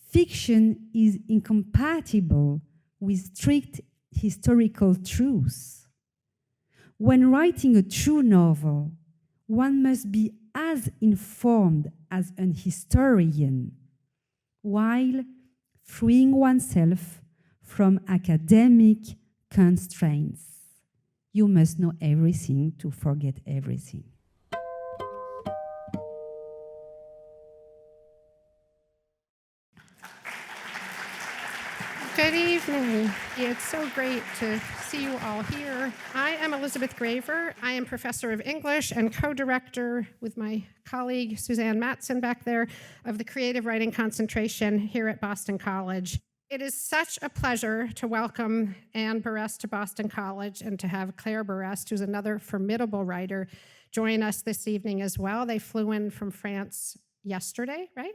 fiction is incompatible with strict historical truth. When writing a true novel, one must be as informed as an historian, while freeing oneself from academic constraints. You must know everything to forget everything. Good evening. It's so great to see you all here. I am Elizabeth Graver. I am professor of English and co-director with my colleague Suzanne Matson back there of the Creative Writing Concentration here at Boston College. It is such a pleasure to welcome Anne Berest to Boston College and to have Claire Berest, who's another formidable writer, join us this evening as well. They flew in from France yesterday, right?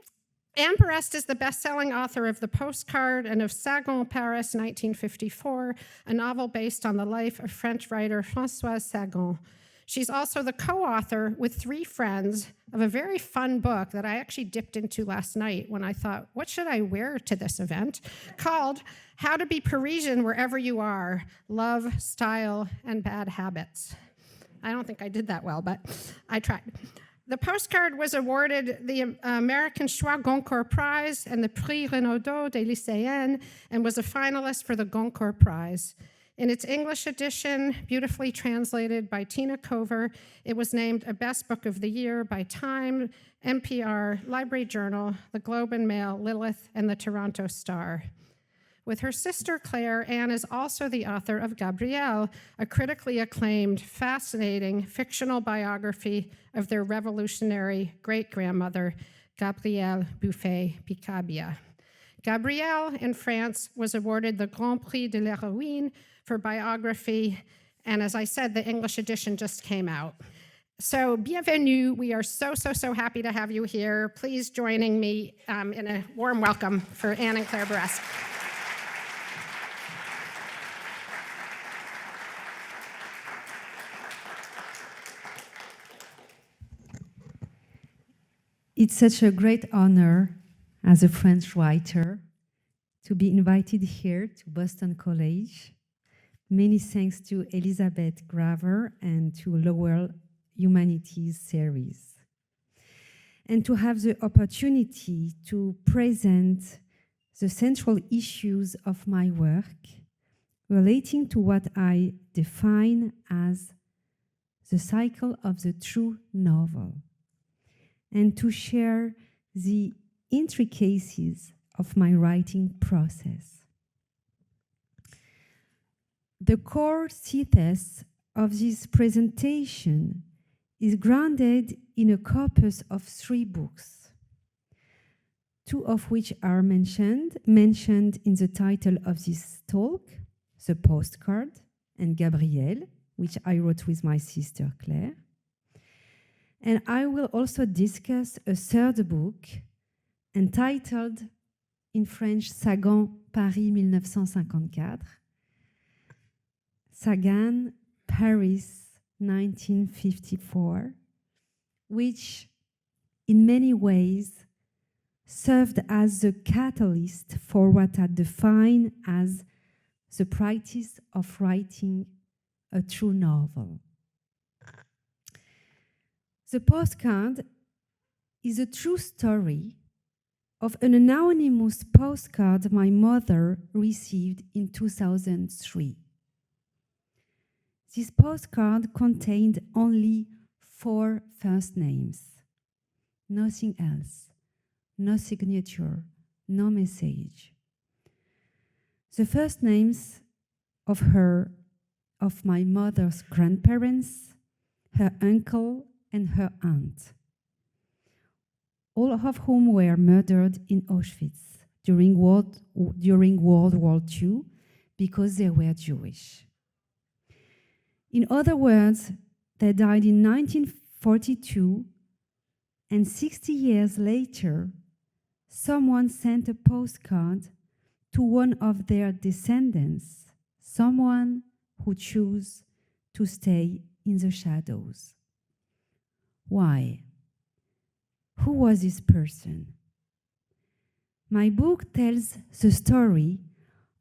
Anne Berest is the best-selling author of The Postcard and of Sagan, Paris, 1954, a novel based on the life of French writer Françoise Sagan. She's also the co-author with 3 friends of a very fun book that I actually dipped into last night when I thought, what should I wear to this event? Called How to Be Parisian Wherever You Are, Love, Style, and Bad Habits. I don't think I did that well, but I tried. The Postcard was awarded the American Choix Goncourt Prize and the Prix Renaudot des Lycéennes and was a finalist for the Goncourt Prize. In its English edition, beautifully translated by Tina Cover, it was named a Best Book of the Year by Time, NPR, Library Journal, the Globe and Mail, Lilith, and the Toronto Star. With her sister Claire, Anne is also the author of Gabrielle, a critically acclaimed, fascinating fictional biography of their revolutionary great-grandmother, Gabrielle Buffet Piccabia. Gabrielle, in France, was awarded the Grand Prix de l'Héroïne for biography, and as I said, the English edition just came out. So, bienvenue. We are so happy to have you here. Please joining me in a warm welcome for Anne and Claire Berest. It's such a great honor as a French writer to be invited here to Boston College. Many thanks to Elizabeth Graver and to Lowell Humanities Series. And to have the opportunity to present the central issues of my work relating to what I define as the cycle of the true novel, and to share the intricacies of my writing process. The core thesis of this presentation is grounded in a corpus of 3 books, 2 of which are mentioned in the title of this talk, The Postcard and Gabrielle, which I wrote with my sister Claire. And I will also discuss a 3rd book entitled in French Sagan, Paris 1954, Sagan, Paris 1954, which in many ways served as the catalyst for what I define as the practice of writing a true novel. The Postcard is a true story of an anonymous postcard my mother received in 2003. This postcard contained only 4 first names, nothing else, no signature, no message. The first names of my mother's grandparents, her uncle, and her aunt, all of whom were murdered in Auschwitz during World War II because they were Jewish. In other words, they died in 1942, and 60 years later, someone sent a postcard to one of their descendants, someone who chose to stay in the shadows. Why? Who was this person? My book tells the story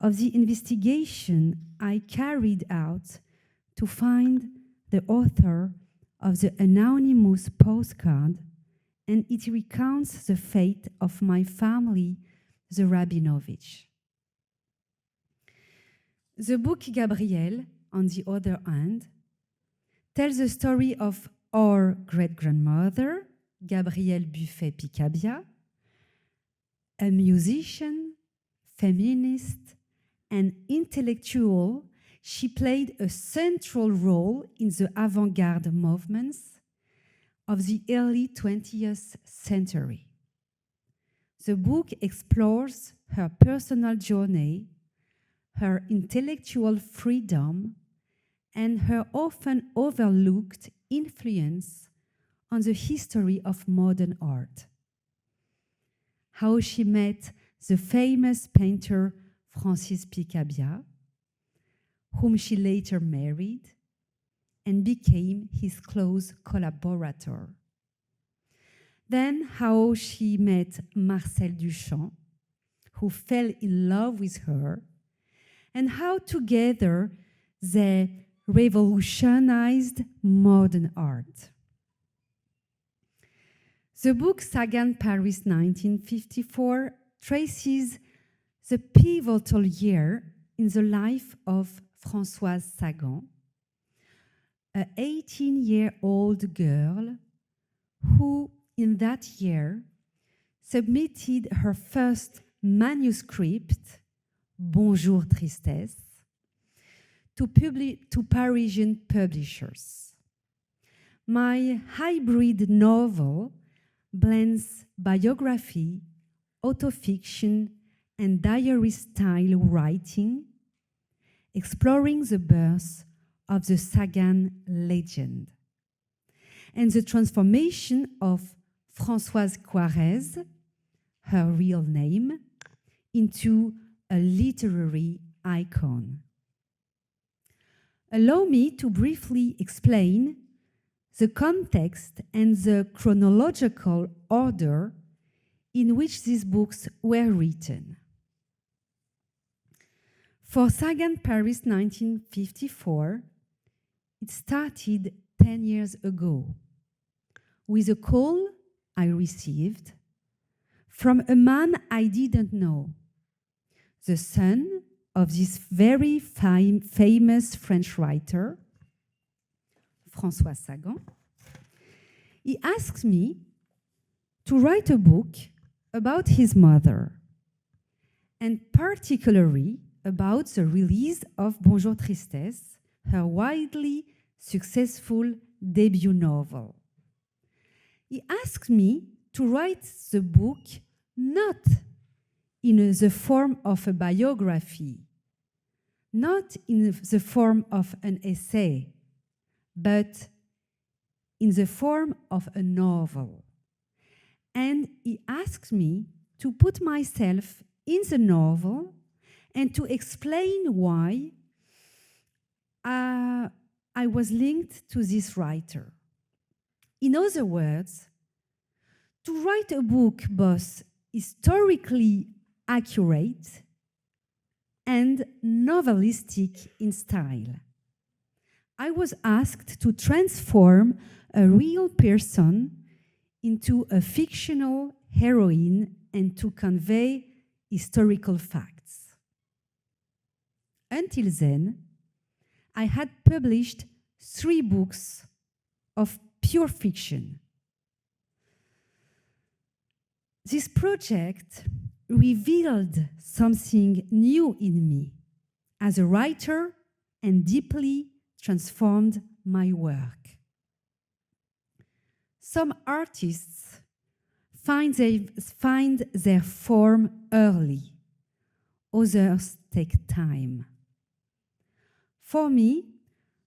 of the investigation I carried out to find the author of the anonymous postcard, and it recounts the fate of my family, the Rabinovich. The book Gabrielle, on the other hand, tells the story of our great-grandmother, Gabrielle Buffet Piccabia, a musician, feminist, and intellectual. She played a central role in the avant-garde movements of the early 20th century. The book explores her personal journey, her intellectual freedom, and her often overlooked influence on the history of modern art. How she met the famous painter Françoise Piccabia, whom she later married and became his close collaborator. Then how she met Marcel Duchamp, who fell in love with her, and how together they revolutionized modern art. The book Sagan Paris 1954 traces the pivotal year in the life of Françoise Sagan, an 18-year-old girl who, in that year, submitted her first manuscript, Bonjour Tristesse, to Parisian publishers. My hybrid novel blends biography, autofiction, and diary-style writing, exploring the birth of the Sagan legend and the transformation of Françoise Coirez, her real name, into a literary icon. Allow me to briefly explain the context and the chronological order in which these books were written. For Sagan Paris 1954, it started 10 years ago with a call I received from a man I didn't know, the son of this very famous French writer, Françoise Sagan. He asked me to write a book about his mother, and particularly about the release of Bonjour Tristesse, her widely successful debut novel. He asked me to write the book not in the form of a biography, not in the form of an essay, but in the form of a novel. And he asked me to put myself in the novel and to explain why I was linked to this writer. In other words, to write a book both historically accurate and novelistic in style. I was asked to transform a real person into a fictional heroine and to convey historical facts. Until then, I had published 3 books of pure fiction. This project revealed something new in me as a writer and deeply transformed my work. Some artists find their form early, others take time. For me,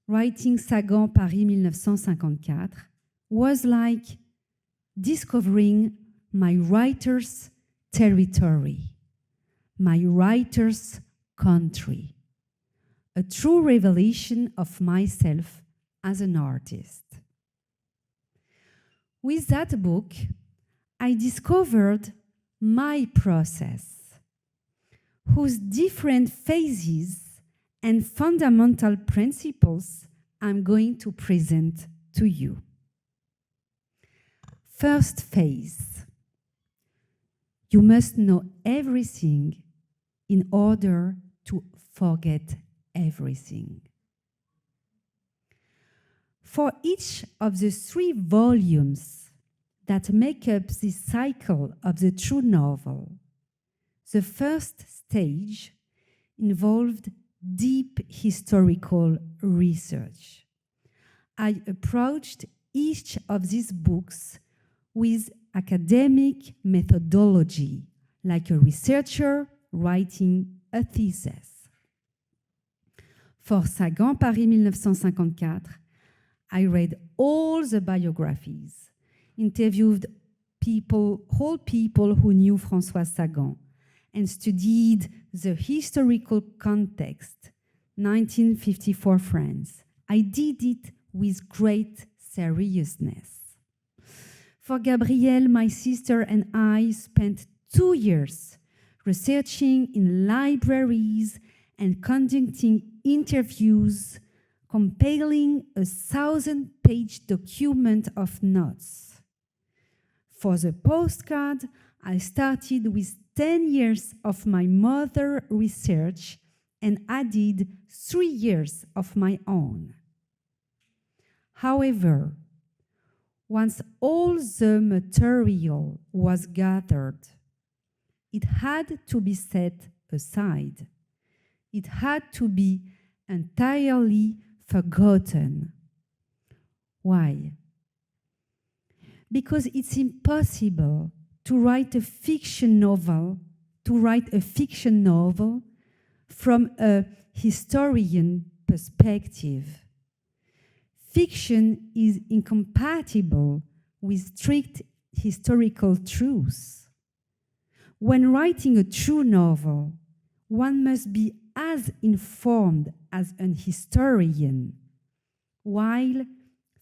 writing Sagan Paris 1954 was like discovering my writer's territory, my writer's country, a true revelation of myself as an artist. With that book, I discovered my process, whose different phases and fundamental principles I'm going to present to you. First phase. You must know everything in order to forget everything. For each of the 3 volumes that make up this cycle of the true novel, the first stage involved deep historical research. I approached each of these books with academic methodology, like a researcher writing a thesis. For Sagan, Paris 1954, I read all the biographies, interviewed whole people who knew Françoise Sagan, and studied the historical context, 1954 France. I did it with great seriousness. For Gabrielle, my sister and I spent 2 years researching in libraries and conducting interviews, compiling a 1,000-page document of notes. For the postcard, I started with 10 years of my mother's research and added 3 years of my own. However, once all the material was gathered, it had to be set aside. It had to be entirely forgotten. Why? Because it's impossible to write a fiction novel from a historian perspective. Fiction is incompatible with strict historical truths. When writing a true novel, one must be as informed as an historian, while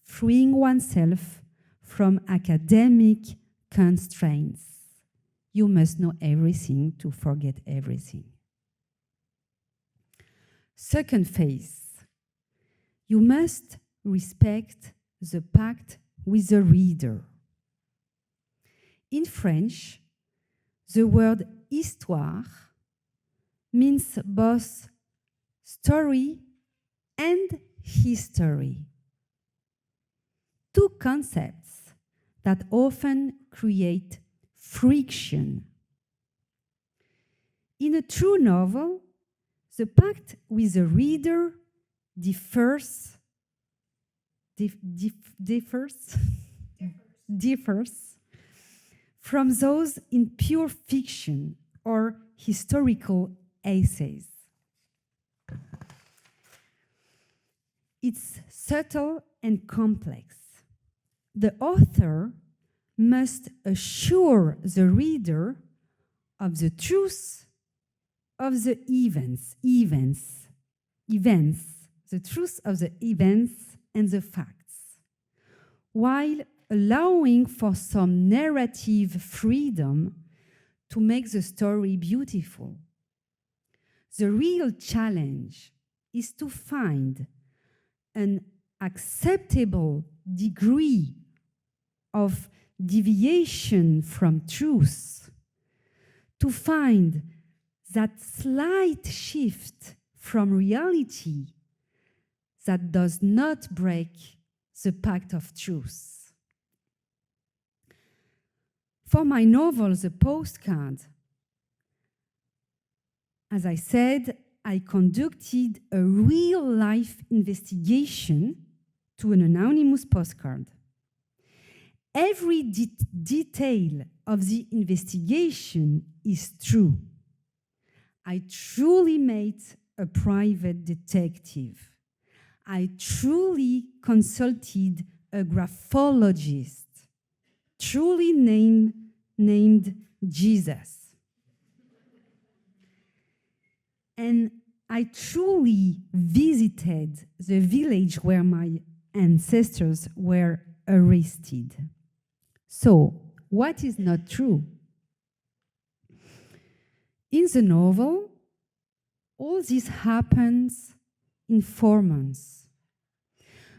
freeing oneself from academic constraints. You must know everything to forget everything. Second phase, you must respect the pact with the reader. In French, the word histoire means both story and history. 2 concepts that often create friction. In a true novel, the pact with the reader differs from those in pure fiction or historical essays. It's subtle and complex. The author must assure the reader of the truth of the events, the truth of the events and the facts, while allowing for some narrative freedom to make the story beautiful. The real challenge is to find an acceptable degree of deviation from truth, to find that slight shift from reality that does not break the pact of truth. For my novel, The Postcard, as I said, I conducted a real-life investigation to an anonymous postcard. Every detail of the investigation is true. I truly made a private detective. I truly consulted a graphologist, truly named Jesus. And I truly visited the village where my ancestors were arrested. So, what is not true? In the novel, all this happens in 4 months.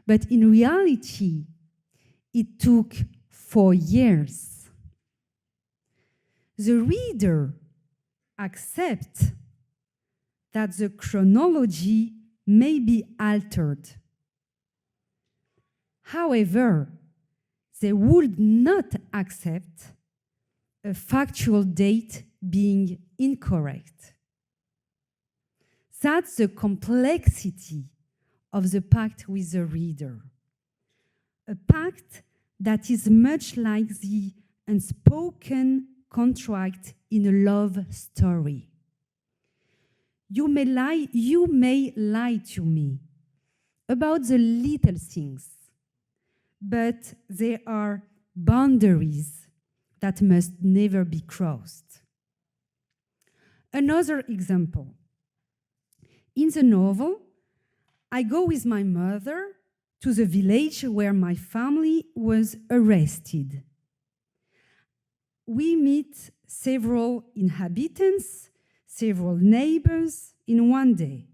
But in reality, it took 4 years. The reader accepts that the chronology may be altered. However, they would not accept a factual date being incorrect. That's the complexity of the pact with the reader. A pact that is much like the unspoken contract in a love story. You may lie to me about the little things, but there are boundaries that must never be crossed. Another example. In the novel, I go with my mother to the village where my family was arrested. We meet several inhabitants, several neighbors in one day,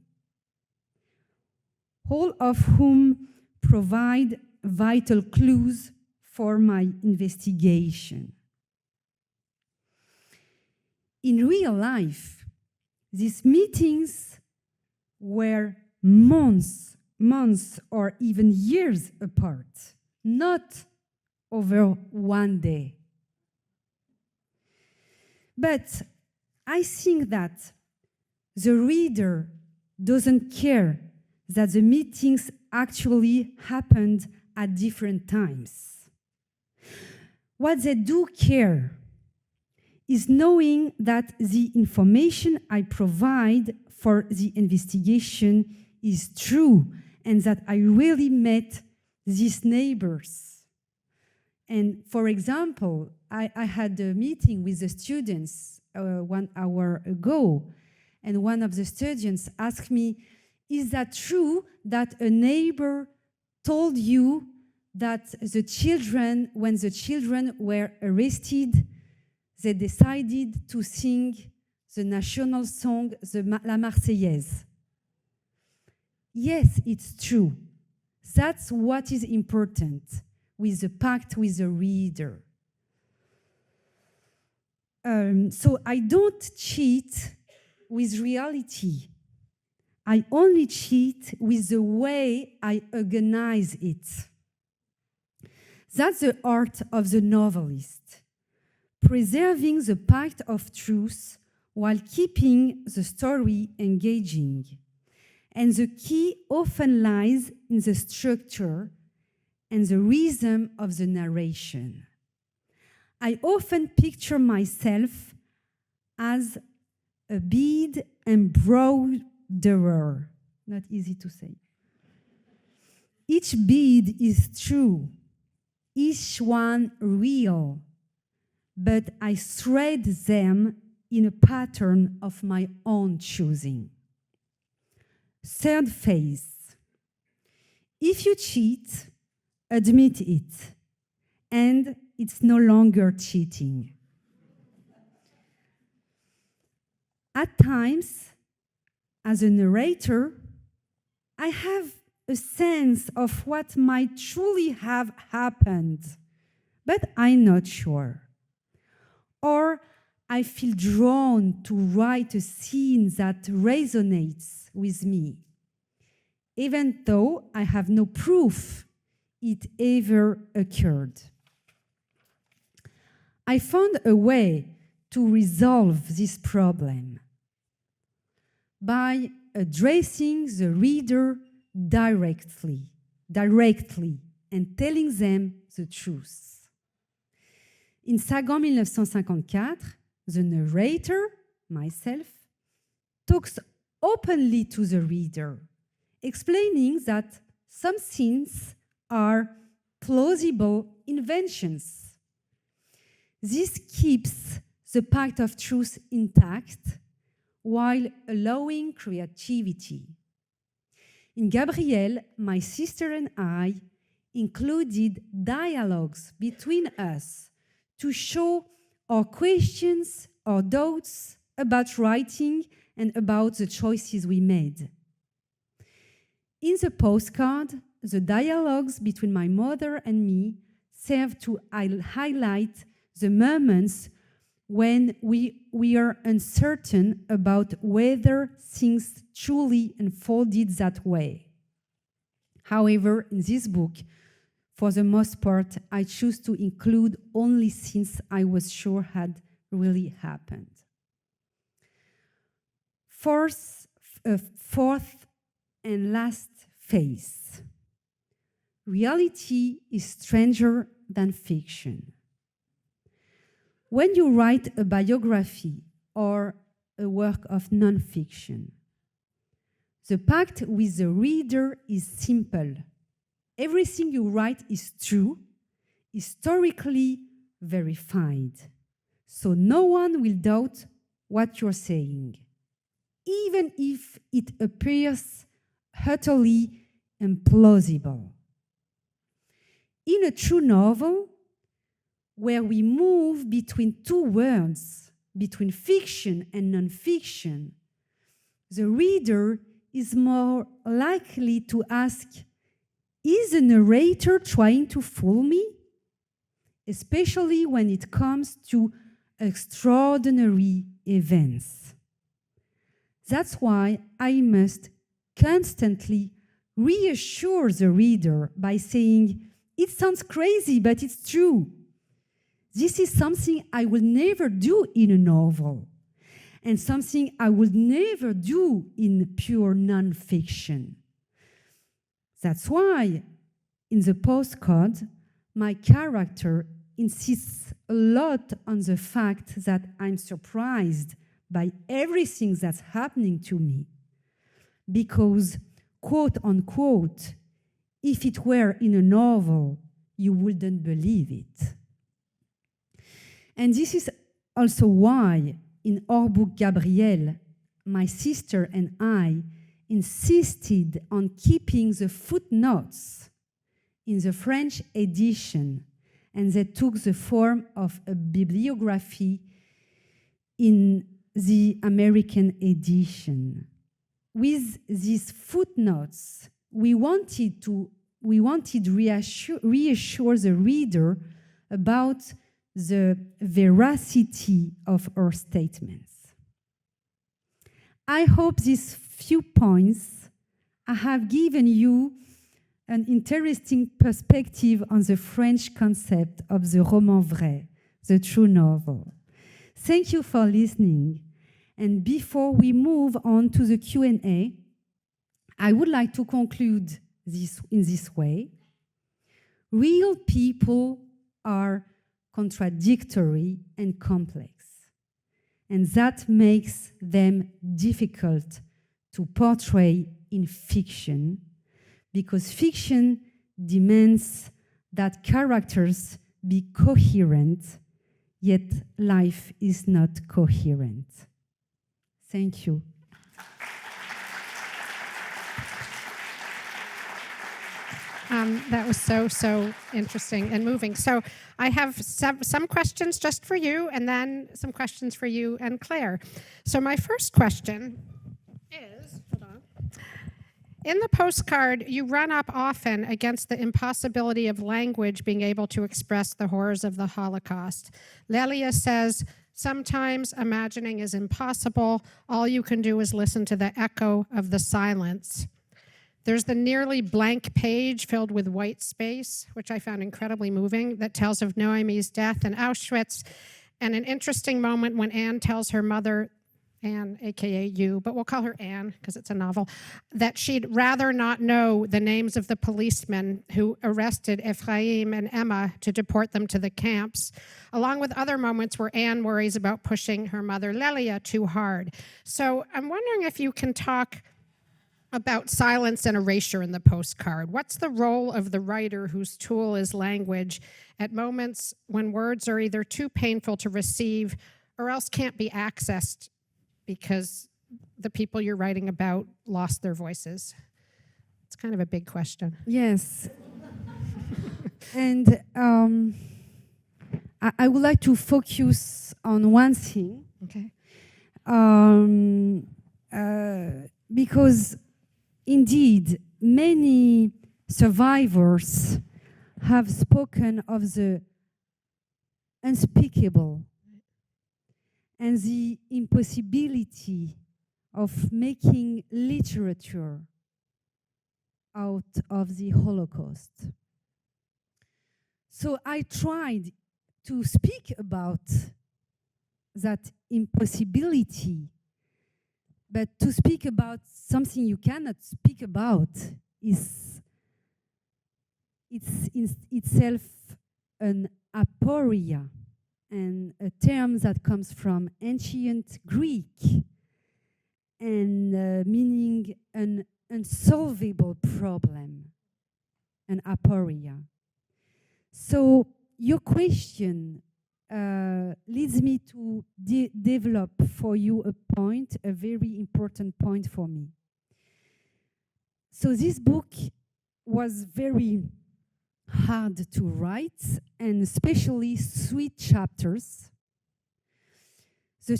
all of whom provide vital clues for my investigation. In real life, these meetings were months or even years apart, not over one day. But I think that the reader doesn't care that the meetings actually happened at different times. What they do care is knowing that the information I provide for the investigation is true and that I really met these neighbors. And for example, I had a meeting with the students 1 hour ago, and one of the students asked me, is that true that a neighbor told you that when the children were arrested, they decided to sing the national song, La Marseillaise? Yes, it's true. That's what is important with the pact with the reader. So I don't cheat with reality. I only cheat with the way I organize it. That's the art of the novelist, preserving the pact of truth while keeping the story engaging. And the key often lies in the structure and the rhythm of the narration. I often picture myself as a bead embroiderer. Not easy to say. Each bead is true, each one real, but I thread them in a pattern of my own choosing. Third phase. If you cheat, admit it, and it's no longer cheating. At times, as a narrator, I have a sense of what might truly have happened, but I'm not sure. Or I feel drawn to write a scene that resonates with me, even though I have no proof it ever occurred. I found a way to resolve this problem by addressing the reader directly and telling them the truth. In Sagan 1954, the narrator, myself, talks openly to the reader, explaining that some scenes are plausible inventions. This keeps the pact of truth intact while allowing creativity. In Gabrielle, my sister and I included dialogues between us to show our questions, our doubts about writing and about the choices we made. In the postcard, the dialogues between my mother and me serve to highlight the moments when we are uncertain about whether things truly unfolded that way. However, in this book, for the most part, I choose to include only things I was sure had really happened. Fourth and last phase. Reality is stranger than fiction. When you write a biography or a work of nonfiction, the pact with the reader is simple. Everything you write is true, historically verified. So no one will doubt what you're saying, even if it appears utterly implausible. In a true novel, where we move between two worlds, between fiction and nonfiction, the reader is more likely to ask, is the narrator trying to fool me? Especially when it comes to extraordinary events. That's why I must constantly reassure the reader by saying, it sounds crazy, but it's true. This is something I will never do in a novel, and something I would never do in pure nonfiction. That's why, in the postcard, my character insists a lot on the fact that I'm surprised by everything that's happening to me. Because, quote unquote, if it were in a novel, you wouldn't believe it. And this is also why, in our book Gabrielle, my sister and I insisted on keeping the footnotes in the French edition, and they took the form of a bibliography in the American edition. With these footnotes, we wanted reassure the reader about the veracity of our statements. I hope these few points have given you an interesting perspective on the French concept of the roman vrai, the true novel. Thank you for listening. And before we move on to the Q&A, I would like to conclude in this way. Real people are contradictory and complex, and that makes them difficult to portray in fiction, because fiction demands that characters be coherent, yet life is not coherent. Thank you. That was so interesting and moving. So I have some questions just for you, and then some questions for you and Claire. So my first question is, hold on. In the postcard, you run up often against the impossibility of language being able to express the horrors of the Holocaust. Lelia says, sometimes imagining is impossible. All you can do is listen to the echo of the silence. There's the nearly blank page filled with white space, which I found incredibly moving, that tells of Noémie's death in Auschwitz, and an interesting moment when Anne tells her mother, Anne, aka you, but we'll call her Anne because it's a novel, that she'd rather not know the names of the policemen who arrested Ephraim and Emma to deport them to the camps, along with other moments where Anne worries about pushing her mother Lelia too hard. So I'm wondering if you can talk about silence and erasure in the postcard. What's the role of the writer whose tool is language at moments when words are either too painful to receive or else can't be accessed because the people you're writing about lost their voices? It's kind of a big question. Yes. And I would like to focus on one thing. Okay. because indeed many survivors have spoken of the unspeakable and the impossibility of making literature out of the Holocaust. So I tried to speak about that impossibility, but to speak about something you cannot speak about is itself an aporia, and a term that comes from ancient Greek and meaning an unsolvable problem, an aporia. So your question leads me to develop for you a point, a very important point for me. So this book was very hard to write, and especially 3 chapters. The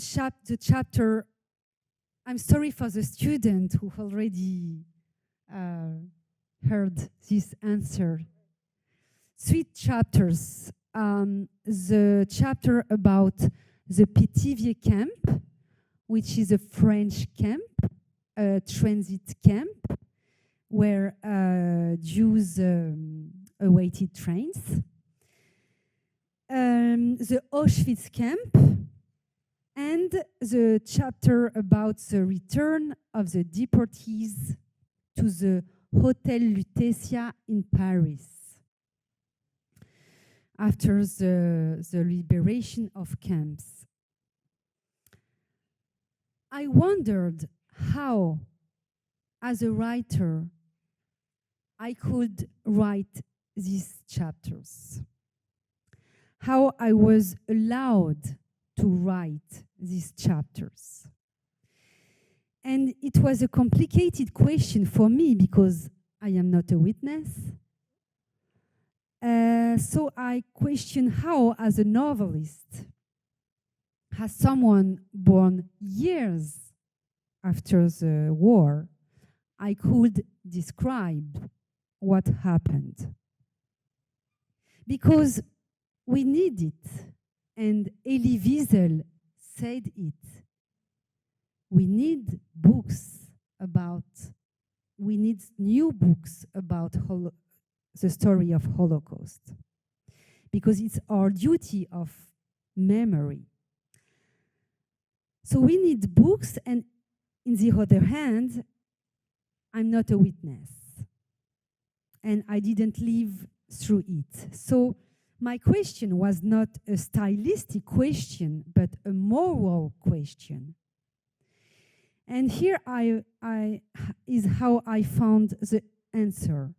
chapter, I'm sorry for the student who already heard this answer. 3 chapters. The chapter about the Pithiviers camp, which is a French camp, a transit camp, where Jews awaited trains. The Auschwitz camp, and the chapter about the return of the deportees to the Hotel Lutetia in Paris after the liberation of camps. I wondered how, as a writer, I could write these chapters, how I was allowed to write these chapters. And it was a complicated question for me because I am not a witness. So I question how, as a novelist, as someone born years after the war, I could describe what happened. Because we need it, and Elie Wiesel said it. We need books about, we need new books about the story of Holocaust, because it's our duty of memory. So we need books, and in the other hand, I'm not a witness, and I didn't live through it. So my question was not a stylistic question, but a moral question. And here is how I found the answer.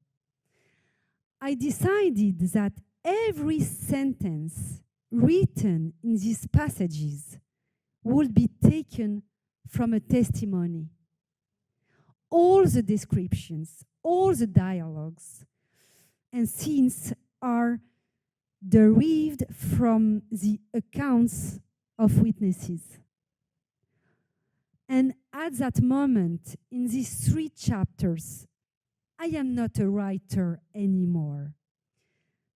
I decided that every sentence written in these passages would be taken from a testimony. All the descriptions, all the dialogues and scenes are derived from the accounts of witnesses. And at that moment, in these 3 chapters, I am not a writer anymore,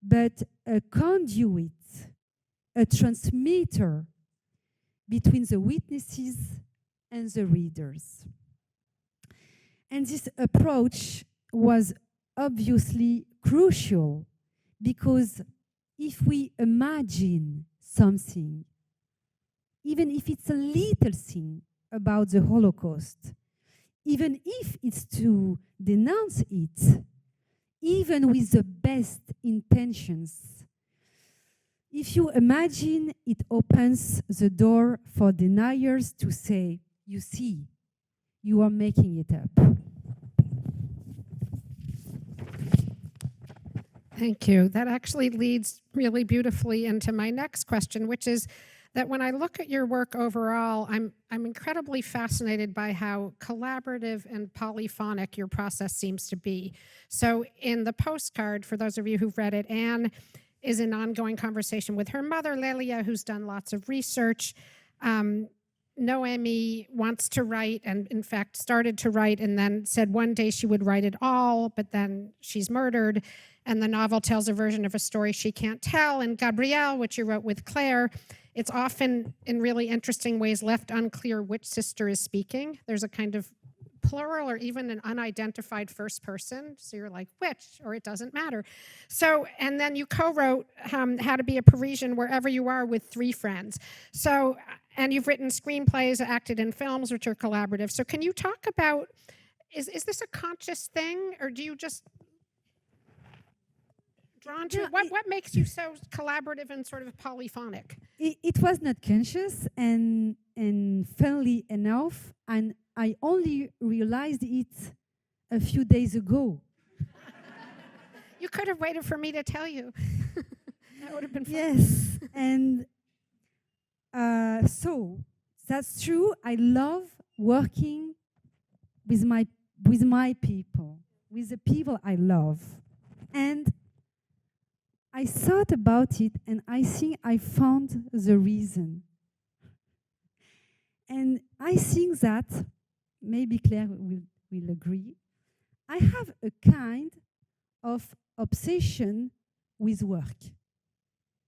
but a conduit, a transmitter between the witnesses and the readers. And this approach was obviously crucial, because if we imagine something, even if it's a little thing about the Holocaust, even if it's to denounce it, even with the best intentions, if you imagine, it opens the door for deniers to say, you see, you are making it up. Thank you. That actually leads really beautifully into my next question, which is that when I look at your work overall, I'm incredibly fascinated by how collaborative and polyphonic your process seems to be. So in the postcard, for those of you who've read it, Anne is in ongoing conversation with her mother, Lelia, who's done lots of research. Noemi wants to write and, in fact, started to write and then said one day she would write it all, but then she's murdered. And the novel tells a version of a story she can't tell. And Gabrielle, which you wrote with Claire, it's often in really interesting ways left unclear which sister is speaking. There's a kind of plural or even an unidentified first person. So you're like, which, or it doesn't matter. So, and then you co-wrote How to Be a Parisian Wherever You Are with 3 friends. So, and you've written screenplays, acted in films, which are collaborative. So can you talk about, is this a conscious thing, or do you just drawn to, what makes you so collaborative and sort of polyphonic? It was not conscious, and funnily enough, and I only realized it a few days ago. You could have waited for me to tell you. That would have been fun. Yes, and so that's true. I love working with my people, with the people I love, and I thought about it, and I think I found the reason. And I think that, maybe Claire will agree, I have a kind of obsession with work.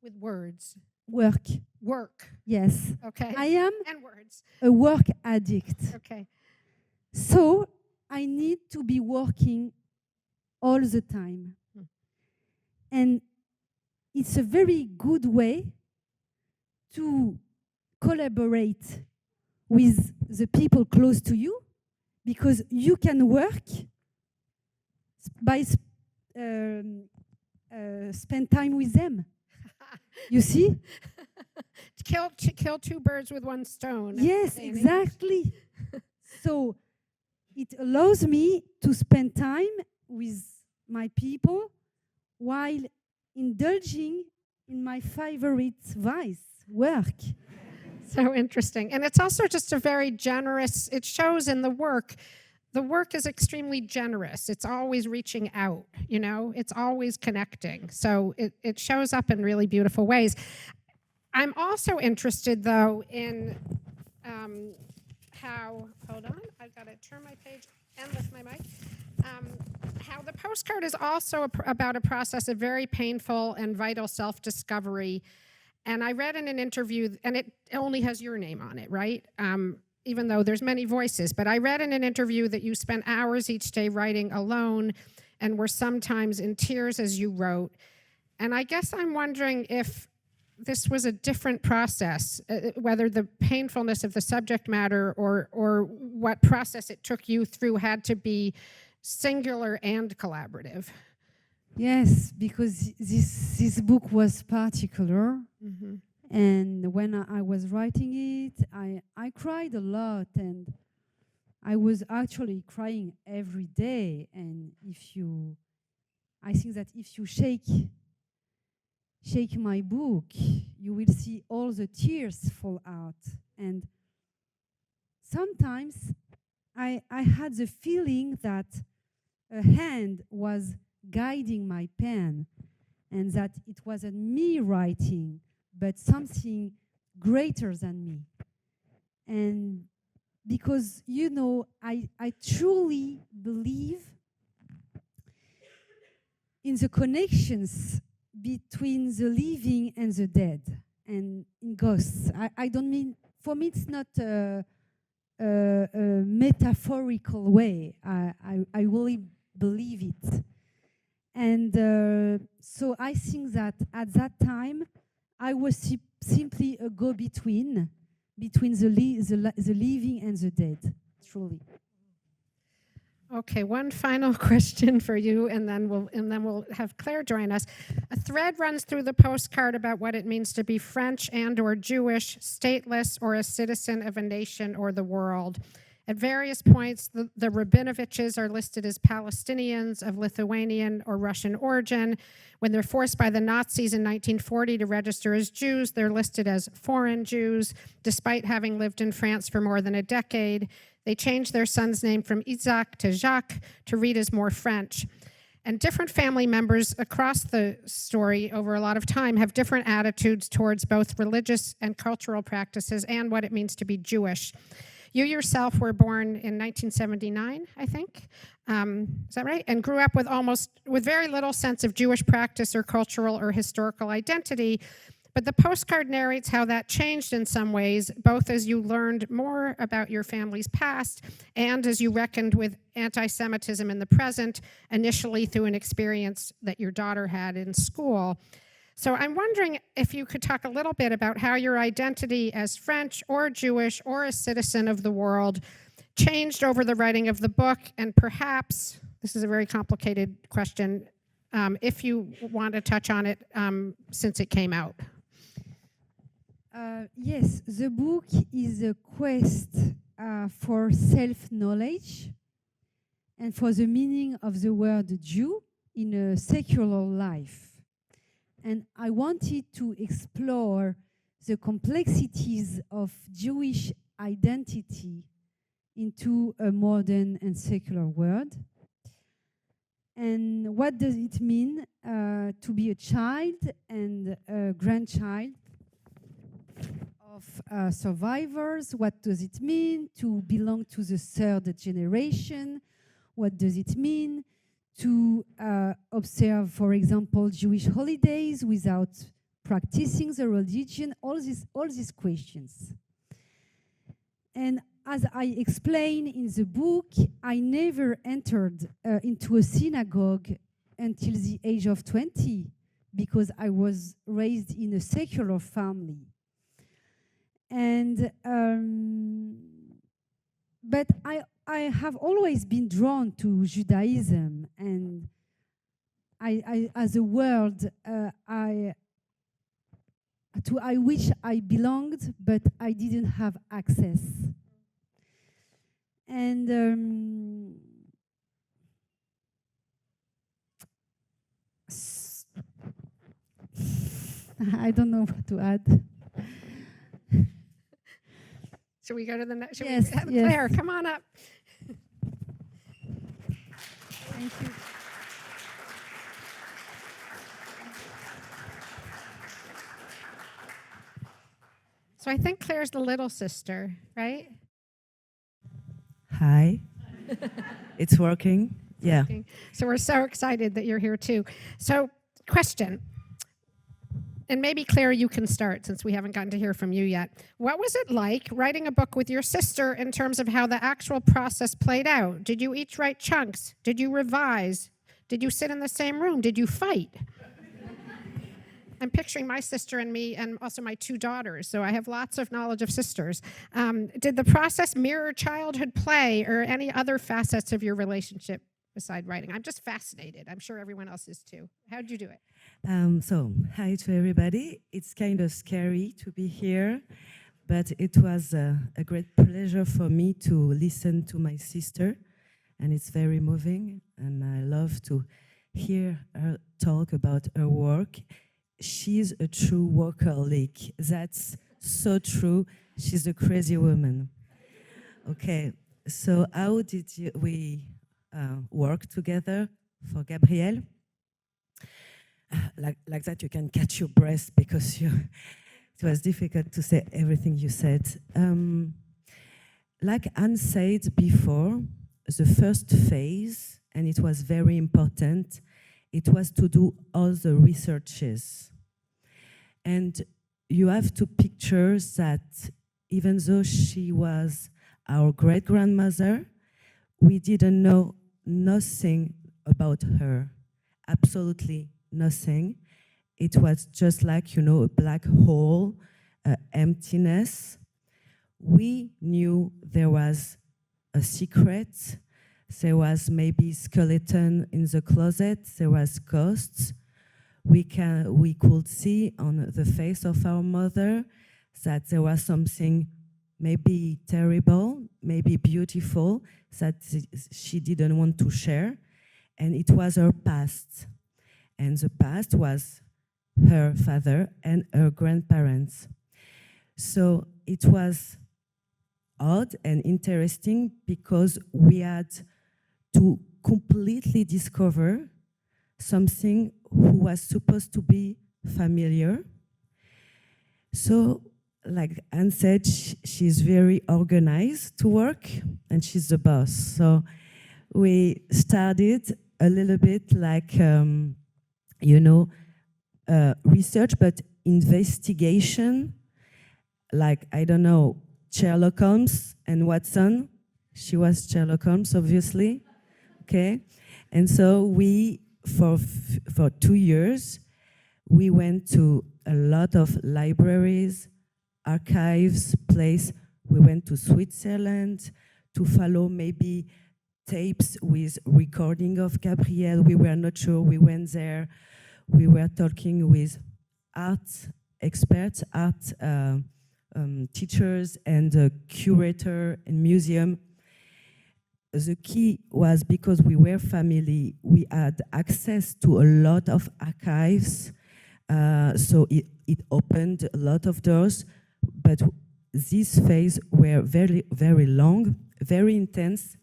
With words. Work. Work. Yes. Okay. I am and words. a work addict. Okay. So I need to be working all the time. And it's a very good way to collaborate with the people close to you, because you can work by spend time with them. You see? Kill 2 birds with 1 stone. Yes, exactly. So it allows me to spend time with my people while indulging in my favorite vice, work. So interesting. And it's also just a very generous, it shows in the work. The work is extremely generous. It's always reaching out, you know? It's always connecting. So it shows up in really beautiful ways. I'm also interested, though, in how, hold on, I've got to turn my page and lift my mic. How the postcard is also about a process of very painful and vital self-discovery. And I read in an interview, and it only has your name on it, right? Even though there's many voices. But I read in an interview that you spent hours each day writing alone and were sometimes in tears as you wrote. And I guess I'm wondering if this was a different process, whether the painfulness of the subject matter or what process it took you through had to be singular and collaborative. Yes, because this book was particular. Mm-hmm. And when I was writing it, I cried a lot, and I was actually crying every day. And I think that if you shake my book, you will see all the tears fall out. And sometimes I had the feeling that a hand was guiding my pen, and that it wasn't me writing, but something greater than me. And because, you know, I truly believe in the connections between the living and the dead, and in ghosts. I don't mean, for me it's not a metaphorical way. I really believe it. And so I think that at that time, I was simply a go-between between the living and the dead, truly. Okay, one final question for you, and then we'll have Claire join us. A thread runs through the postcard about what it means to be French and/or Jewish, stateless, or a citizen of a nation or the world. At various points, the Rabinoviches are listed as Palestinians of Lithuanian or Russian origin. When they're forced by the Nazis in 1940 to register as Jews, they're listed as foreign Jews, despite having lived in France for more than a decade. They changed their son's name from Isaac to Jacques to read as more French. And different family members across the story over a lot of time have different attitudes towards both religious and cultural practices and what it means to be Jewish. You yourself were born in 1979, I think. Is that right? And grew up with very little sense of Jewish practice or cultural or historical identity. But the postcard narrates how that changed in some ways, both as you learned more about your family's past and as you reckoned with anti-Semitism in the present, initially through an experience that your daughter had in school. So I'm wondering if you could talk a little bit about how your identity as French or Jewish or a citizen of the world changed over the writing of the book, and perhaps, this is a very complicated question, if you want to touch on it since it came out. Yes, the book is a quest for self-knowledge and for the meaning of the word Jew in a secular life. And I wanted to explore the complexities of Jewish identity into a modern and secular world. And what does it mean to be a child and a grandchild of survivors? What does it mean to belong to the third generation? What does it mean to observe, for example, Jewish holidays without practicing the religion? All these questions. And as I explain in the book, I never entered into a synagogue until the age of 20 because I was raised in a secular family. And but I have always been drawn to Judaism, and I as a world I wish I belonged, but I didn't have access. And I don't know what to add. Should we go to the next? Yes, yes. Claire, come on up. Thank you. So I think Claire's the little sister, right? Hi. It's working? Yeah. Okay. So we're so excited that you're here too. So question, and maybe Claire, you can start since we haven't gotten to hear from you yet. What was it like writing a book with your sister in terms of how the actual process played out? Did you each write chunks? Did you revise? Did you sit in the same room? Did you fight? I'm picturing my sister and me and also my two daughters, so I have lots of knowledge of sisters. Did the process mirror childhood play or any other facets of your relationship beside writing? I'm just fascinated. I'm sure everyone else is too. How did you do it? So, hi to everybody. It's kind of scary to be here, but it was a great pleasure for me to listen to my sister, and it's very moving, and I love to hear her talk about her work. She's a true workaholic. That's so true. She's a crazy woman. Okay, so how did we work together for Gabrielle? Like that, you can catch your breath because it was difficult to say everything you said. Like Anne said before, the first phase, and it was very important, it was to do all the researches. And you have to picture that even though she was our great-grandmother, we didn't know nothing about her, absolutely nothing. It was just like, a black hole, emptiness. We knew there was a secret. There was maybe skeleton in the closet. There was ghosts. We could see on the face of our mother that there was something maybe terrible, maybe beautiful, that she didn't want to share. And it was her past. And the past was her father and her grandparents. So it was odd and interesting because we had to completely discover something who was supposed to be familiar. So, like Anne said, she's very organized to work, and she's the boss. So we started a little bit like, research, but investigation, like, I don't know, Sherlock Holmes and Watson. She was Sherlock Holmes, obviously, okay? And so we, for 2 years, we went to a lot of libraries, archives, place. We went to Switzerland to follow maybe tapes with recording of Gabrielle. We were not sure. We went there. We were talking with art experts, art teachers, and curator and museum. The key was because we were family, we had access to a lot of archives, so it opened a lot of doors, but these phases were very, very long, very intense,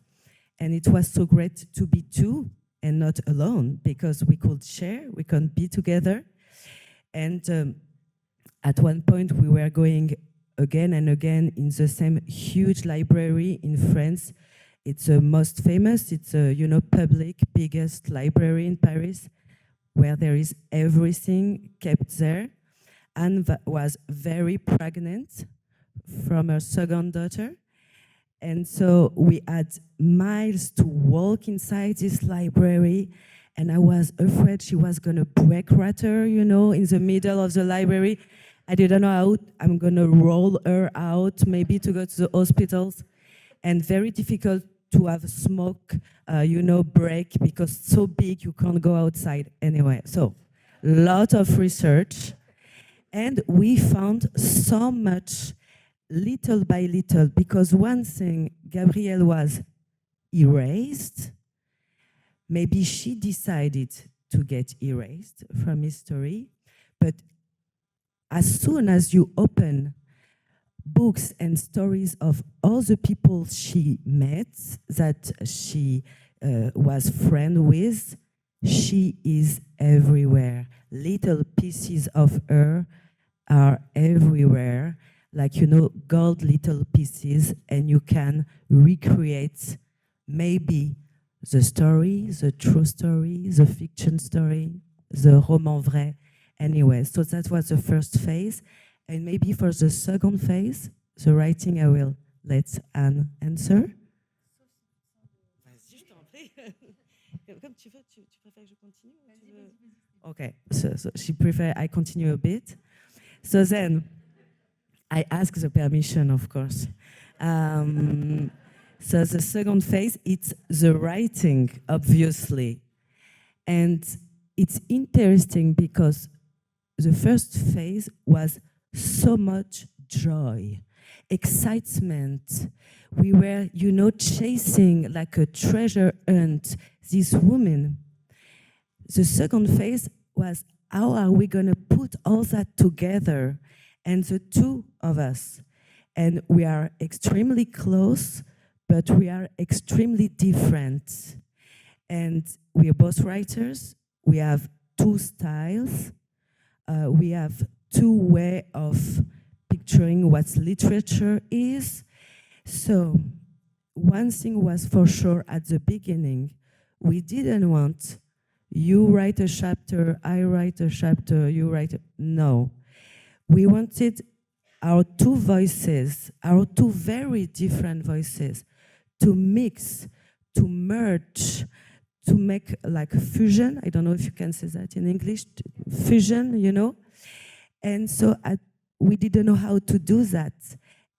and it was so great to be two and not alone, because we could share, we could be together. And at one point we were going again and again in the same huge library in France. It's the most famous, it's a public, biggest library in Paris, where there is everything kept there. Anne was very pregnant from her second daughter. And so we had miles to walk inside this library, and I was afraid she was gonna break her, in the middle of the library. I didn't know how I'm gonna roll her out, maybe to go to the hospitals. And very difficult to have a smoke, break, because it's so big you can't go outside anyway. So, lot of research. And we found so much, little by little, because one thing, Gabrielle was erased. Maybe she decided to get erased from history, but as soon as you open books and stories of all the people she met, that she was friend with, she is everywhere. Little pieces of her are everywhere, like, gold little pieces, and you can recreate maybe the story, the true story, the fiction story, the roman vrai. Anyway, so that was the first phase. And maybe for the second phase, the writing, I will let Anne answer. Vas-y, je t'en prie. Comme tu veux, tu préfères que je continue? Okay, so she prefer I continue a bit. So then, I ask the permission, of course. So the second phase, it's the writing, obviously. And it's interesting because the first phase was so much joy, excitement. We were, chasing like a treasure hunt this woman. The second phase was, how are we going to put all that together? And the two of us. And we are extremely close, but we are extremely different. And we are both writers. We have two styles. We have two ways of picturing what literature is. So one thing was for sure at the beginning, we didn't want you write a chapter, I write a chapter, you write no. We wanted our two voices, our two very different voices, to mix, to merge, to make like a fusion. I don't know if you can say that in English, fusion, And so we didn't know how to do that.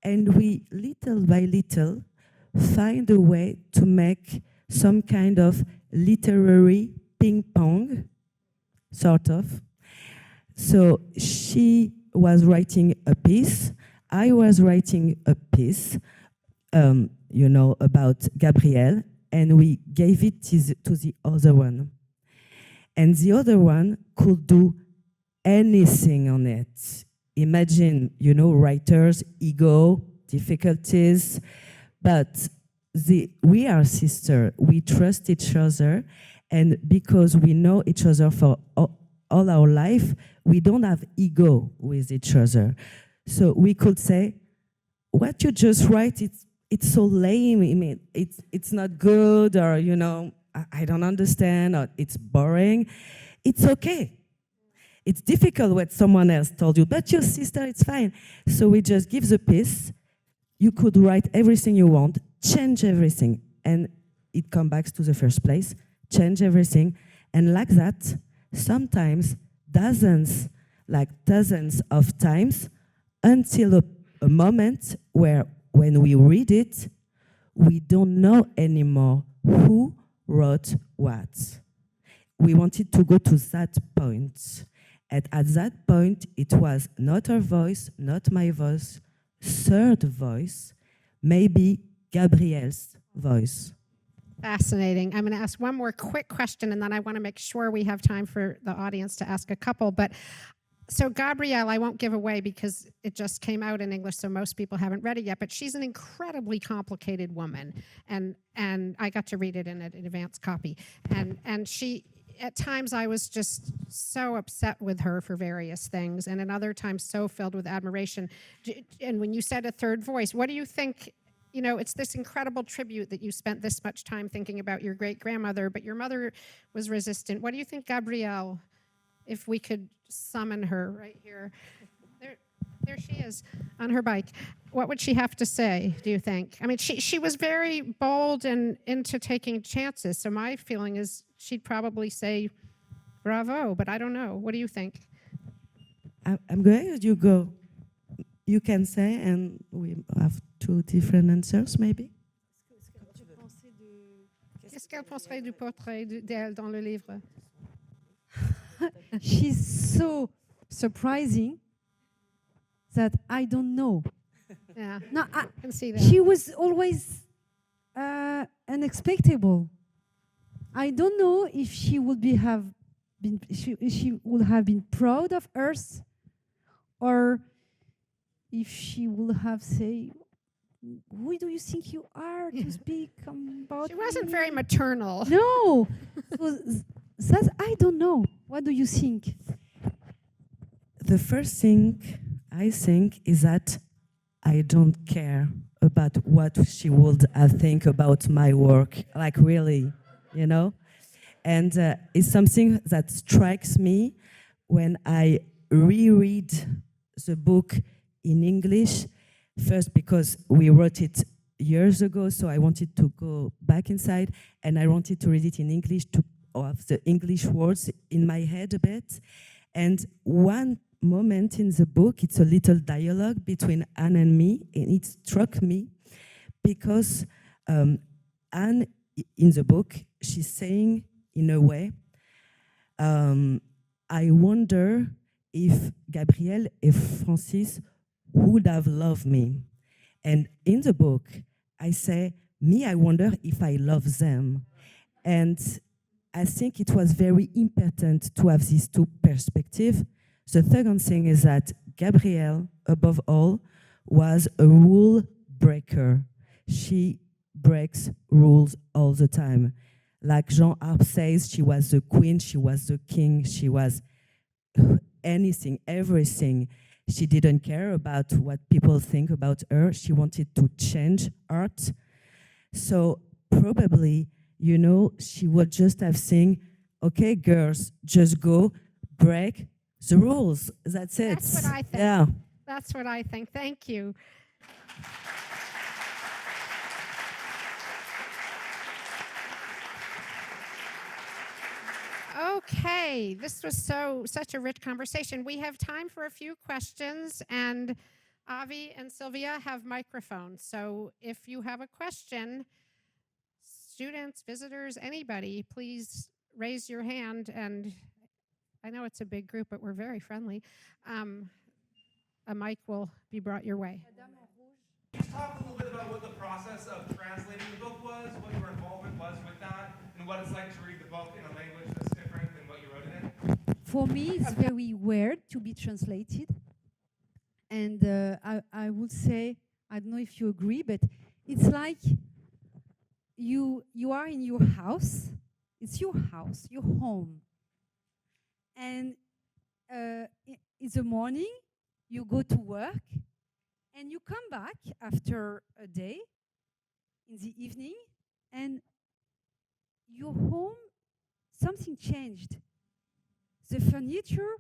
And we, little by little, find a way to make some kind of literary ping pong, sort of. So she was writing a piece, I was writing a piece, about Gabrielle, and we gave it to the other one. And the other one could do anything on it. Imagine, writers, ego, difficulties, but we are sisters, we trust each other, And because we know each other for all our life, we don't have ego with each other. So we could say, what you just write, it's so lame. I mean, it's not good, or I don't understand, or it's boring. It's okay. It's difficult what someone else told you, but your sister, it's fine. So we just give the piece. You could write everything you want, change everything, and it comes back to the first place. Change everything, and like that, sometimes dozens of times, until a moment where, when we read it, we don't know anymore who wrote what. We wanted to go to that point. And at that point, it was not her voice, not my voice, third voice, maybe Gabrielle's voice. Fascinating. I'm going to ask one more quick question, and then I want to make sure we have time for the audience to ask a couple. But so Gabrielle, I won't give away because it just came out in English, so most people haven't read it yet, but she's an incredibly complicated woman. And I got to read it in an advanced copy. And she, at times I was just so upset with her for various things, and at other times so filled with admiration. And when you said a third voice, what do you think? It's this incredible tribute that you spent this much time thinking about your great-grandmother, but your mother was resistant. What do you think, Gabrielle, if we could summon her right here? There she is on her bike. What would she have to say, do you think? I mean, she was very bold and into taking chances, so my feeling is she'd probably say, bravo, but I don't know. What do you think? I'm going, you go. You can say, and we have two different answers, maybe. Qu'est-ce qu'elle penserait du portrait d'elle dans le livre? She's so surprising that I don't know. Yeah, No, I can see that. She was always unexpectable. I don't know if she would she would have been proud of us, or if she would have said, "Who do you think you are to speak about?" She wasn't me?" very maternal. No, so that I don't know. What do you think? The first thing I think is that I don't care about what she would think about my work, like really, And it's something that strikes me when I reread the book in English, first because we wrote it years ago, so I wanted to go back inside, and I wanted to read it in English to have the English words in my head a bit. And one moment in the book, it's a little dialogue between Anne and me, and it struck me because Anne, in the book, she's saying, in a way, I wonder if Gabrielle and Francis would have loved me. And in the book, I say, I wonder if I love them. And I think it was very important to have these two perspectives. The second thing is that Gabrielle, above all, was a rule breaker. She breaks rules all the time. Like Jean Arp says, she was the queen, she was the king, she was anything, everything. She didn't care about what people think about her. She wanted to change art. So probably, she would just have saying, okay, girls, just go break the rules. That's it. That's what I think. Yeah. That's what I think. Thank you. Okay, this was such a rich conversation. We have time for a few questions, and Avi and Sylvia have microphones. So if you have a question, students, visitors, anybody, please raise your hand. And I know it's a big group, but we're very friendly. A mic will be brought your way. Can you talk a little bit about what the process of translating the book was, what your involvement was with that, and what it's like to read the book in a language that's different than what you wrote it in? For me, it's very weird to be translated. And I would say, I don't know if you agree, but it's like you are in your house It's your house, your home. And in the morning, you go to work, and you come back after a day in the evening, and your home, something changed. The furniture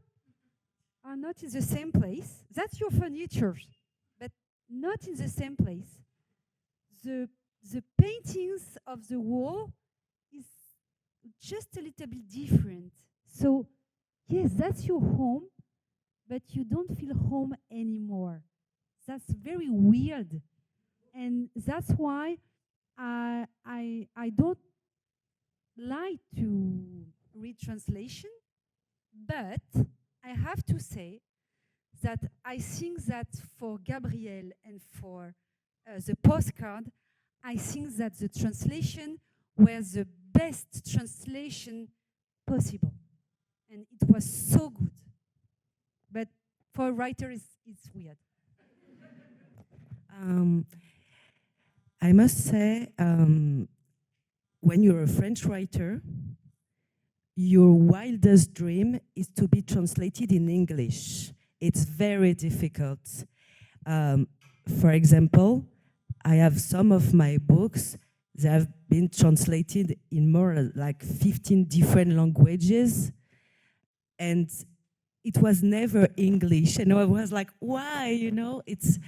are not in the same place. That's your furniture, but not in the same place. The paintings of the wall is just a little bit different. So, yes, that's your home, but you don't feel home anymore. That's very weird. And that's why I don't like to read translation, but I have to say that I think that for Gabrielle and for the postcard, I think that the translation was the best translation possible. And it was so good. But for a writer, it's weird. I must say, when you're a French writer, your wildest dream is to be translated in English. It's very difficult. For example, I have some of my books that have been translated in more like 15 different languages, and it was never English. And I was like, why? You know, it's,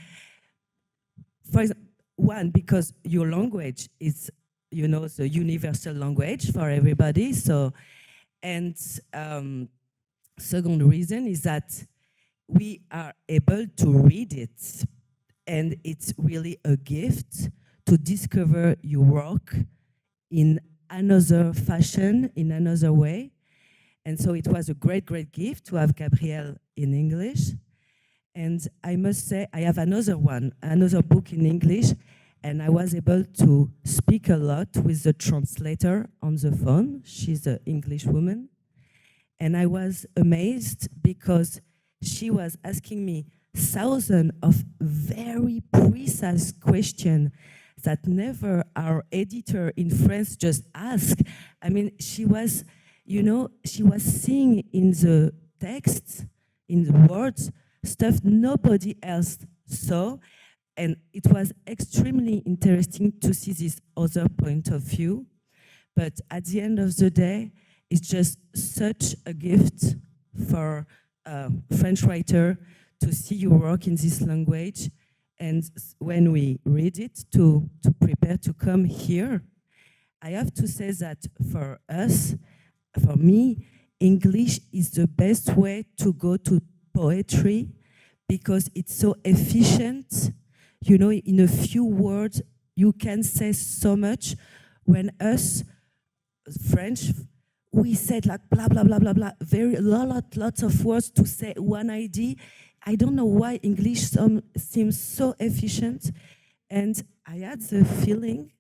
for example, one, because your language is, you know, the universal language for everybody. So, and second reason is that we are able to read it, and it's really a gift to discover your work in another fashion, in another way. And so it was a great, great gift to have Gabrielle in English. And I must say, I have another one, another book in English, and I was able to speak a lot with the translator on the phone. She's an English woman. And I was amazed because she was asking me thousands of very precise questions that never our editor in France just asked. I mean, she was, you know, she was seeing in the text, in the words, stuff nobody else saw. And it was extremely interesting to see this other point of view. But at the end of the day, it's just such a gift for a French writer to see your work in this language. And when we read it, to prepare to come here, I have to say that for us, for me, English is the best way to go to poetry because it's so efficient. You know, in a few words, you can say so much. When us, French, we said like blah, blah, blah, blah, blah, lots of words to say one idea. I don't know why English seems so efficient. And I had the feeling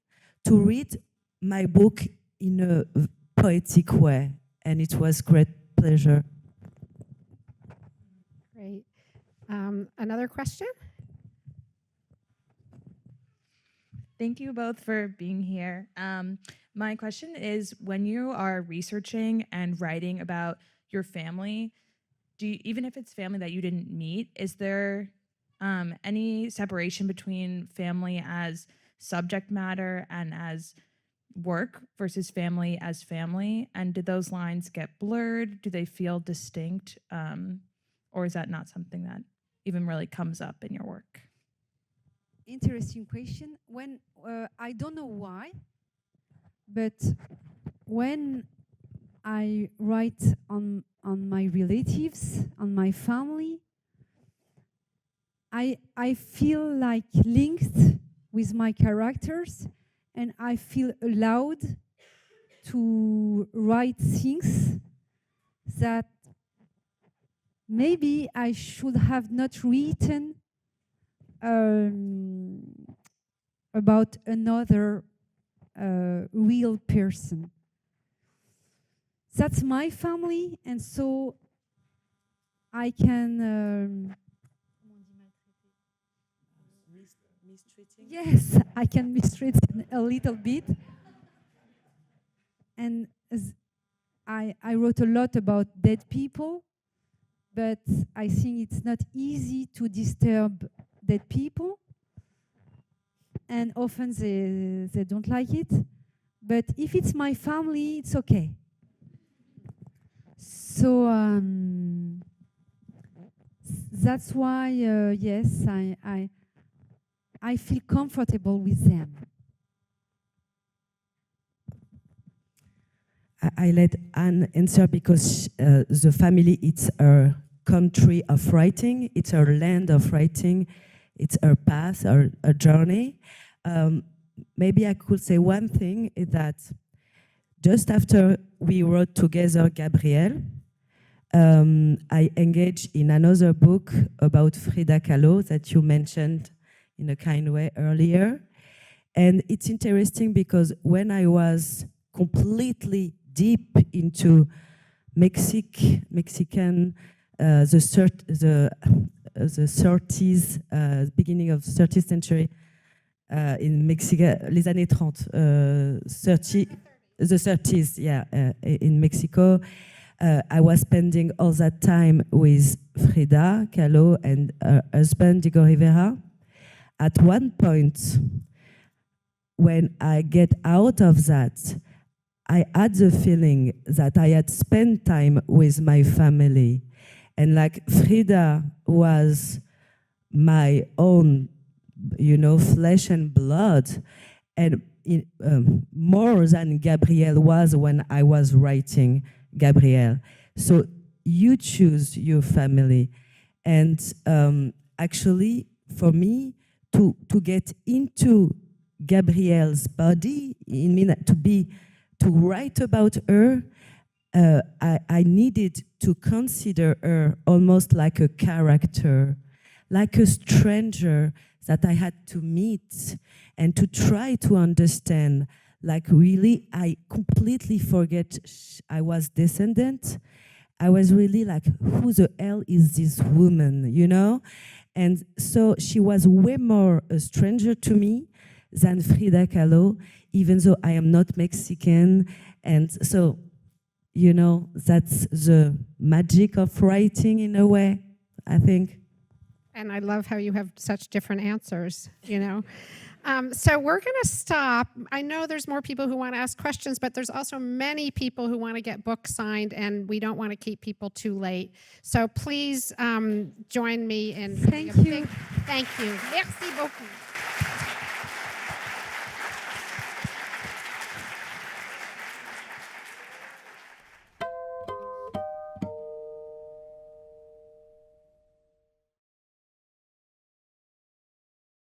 to read my book in a poetic way. And it was great pleasure. Great. Another question? Thank you both for being here. My question is, when you are researching and writing about your family, even if it's family that you didn't meet, is there any separation between family as subject matter and as work versus family as family? And did those lines get blurred? Do they feel distinct? Or is that not something that even really comes up in your work? Interesting question. When I don't know why, but when I write on my relatives, on my family, I feel like linked with my characters, and I feel allowed to write things that maybe I should have not written about another real person. That's my family, and so I can yes, I can mistreat a little bit. And I wrote a lot about dead people, but I think it's not easy to disturb dead people, and often they don't like it. But if it's my family, it's okay. So that's why, yes, I feel comfortable with them. I let Anne answer because the family, it's her country of writing, it's her land of writing, it's her path, her journey. Maybe I could say one thing is that just after we wrote together Gabrielle, I engaged in another book about Frida Kahlo that you mentioned in a kind way earlier. And it's interesting because when I was completely deep into Mexican, the 30s, beginning of 30th century in Mexico, les années 30, 30, the 30s, yeah, in Mexico. I was spending all that time with Frida Kahlo and her husband, Diego Rivera. At one point, when I get out of that, I had the feeling that I had spent time with my family. And like Frida was my own, flesh and blood. And more than Gabrielle was when I was writing Gabrielle. So you choose your family. And actually, for me, to get into Gabrielle's body, to write about her, I needed to consider her almost like a character, like a stranger that I had to meet and to try to understand. Like really, I completely forget I was descendant. I was really like, who the hell is this woman, And so she was way more a stranger to me than Frida Kahlo, even though I am not Mexican. And so, that's the magic of writing in a way, I think. And I love how you have such different answers, So we're going to stop. I know there's more people who want to ask questions, but there's also many people who want to get books signed, and we don't want to keep people too late. So please join me in Thank saying a you. big thank you. Merci beaucoup.